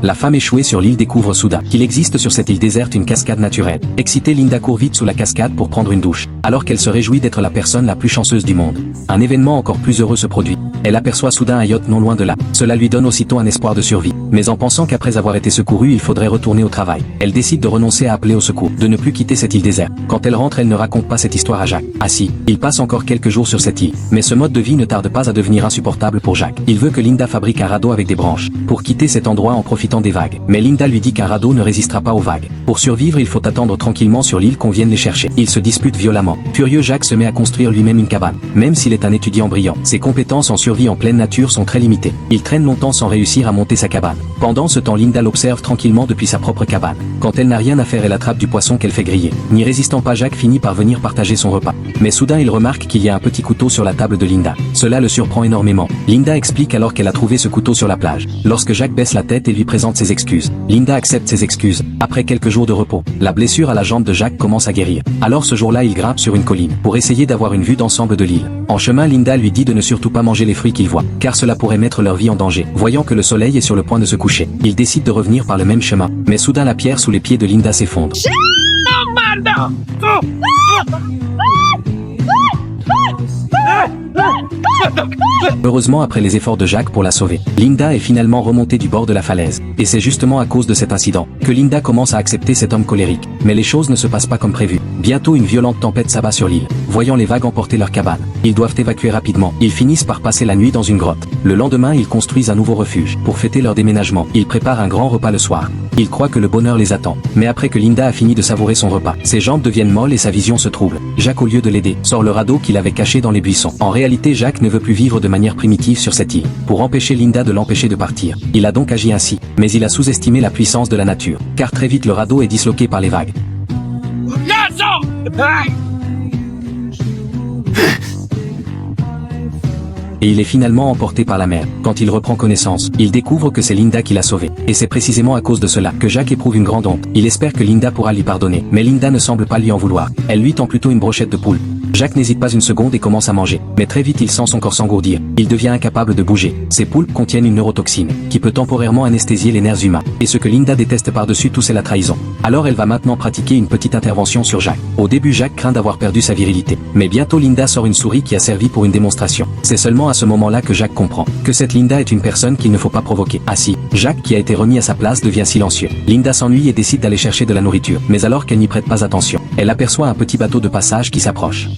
La femme échouée sur l'île découvre soudain qu'il existe sur cette île déserte une cascade naturelle. Excitée, Linda court vite sous la cascade pour prendre une douche, alors qu'elle se réjouit d'être la personne la plus chanceuse du monde. Un événement encore plus heureux se produit. Elle aperçoit soudain un yacht non loin de là. Cela lui donne aussitôt un espoir de survie. Mais en pensant qu'après avoir été secourue il faudrait retourner au travail, elle décide de renoncer à appeler au secours, de ne plus quitter cette île déserte. Quand elle rentre, elle ne raconte pas cette histoire à Jacques. Ah si, il passe encore quelques jours sur cette île. Mais ce mode de vie ne tarde pas à devenir insupportable pour Jacques. Il veut que Linda fabrique un radeau avec des branches, pour quitter cet endroit en profitant des vagues. Mais Linda lui dit qu'un radeau ne résistera pas aux vagues. Pour survivre, il faut attendre tranquillement sur l'île qu'on vienne les chercher. Ils se disputent violemment. Furieux, Jacques se met à construire lui-même une cabane. Même s'il est un étudiant brillant, ses compétences en survie en pleine nature sont très limitées. Il traîne longtemps sans réussir à monter sa cabane. Pendant ce temps, Linda l'observe tranquillement depuis sa propre cabane. Quand elle n'a rien à faire, elle attrape du poisson qu'elle fait griller. N'y résistant pas, Jacques finit par venir partager son repas. Mais soudain, il remarque qu'il y a un petit couteau sur la table de Linda. Cela le surprend énormément. Linda explique alors qu'elle a trouvé ce couteau sur la plage. Lorsque Jacques baisse la tête et lui présente ses excuses, Linda accepte ses excuses. Après quelques jours de repos, la blessure à la jambe de Jacques commence à guérir. Alors ce jour-là, il grimpe sur une colline pour essayer d'avoir une vue d'ensemble de l'île. En chemin, Linda lui dit de ne surtout pas manger les fruits qu'il voit, car cela pourrait mettre leur vie en danger. Voyant que le soleil est sur le point de se coucher, il décide de revenir par le même chemin. Mais soudain, la pierre sous les pieds de Linda s'effondre. Heureusement, après les efforts de Jacques pour la sauver, Linda est finalement remontée du bord de la falaise. Et c'est justement à cause de cet incident que Linda commence à accepter cet homme colérique. Mais les choses ne se passent pas comme prévu. Bientôt, une violente tempête s'abat sur l'île. Voyant les vagues emporter leur cabane, ils doivent évacuer rapidement. Ils finissent par passer la nuit dans une grotte. Le lendemain, ils construisent un nouveau refuge. Pour fêter leur déménagement, ils préparent un grand repas le soir. Ils croient que le bonheur les attend. Mais après que Linda a fini de savourer son repas, ses jambes deviennent molles et sa vision se trouble. Jacques, au lieu de l'aider, sort le radeau qu'il avait caché dans les buissons. En réalité, Jacques ne veut plus vivre de manière primitive sur cette île, pour empêcher Linda de l'empêcher de partir. Il a donc agi ainsi, mais il a sous-estimé la puissance de la nature, car très vite le radeau est disloqué par les vagues. Et il est finalement emporté par la mer. Quand il reprend connaissance, il découvre que c'est Linda qui l'a sauvé. Et c'est précisément à cause de cela que Jacques éprouve une grande honte. Il espère que Linda pourra lui pardonner, mais Linda ne semble pas lui en vouloir. Elle lui tend plutôt une brochette de poule. Jacques n'hésite pas une seconde et commence à manger. Mais très vite il sent son corps s'engourdir. Il devient incapable de bouger. Ces poulpes contiennent une neurotoxine, qui peut temporairement anesthésier les nerfs humains. Et ce que Linda déteste par-dessus tout, c'est la trahison. Alors elle va maintenant pratiquer une petite intervention sur Jacques. Au début, Jacques craint d'avoir perdu sa virilité. Mais bientôt Linda sort une souris qui a servi pour une démonstration. C'est seulement à ce moment-là que Jacques comprend que cette Linda est une personne qu'il ne faut pas provoquer. Ainsi, Jacques, qui a été remis à sa place, devient silencieux. Linda s'ennuie et décide d'aller chercher de la nourriture. Mais alors qu'elle n'y prête pas attention, elle aperçoit un petit bateau de passage qui s'approche.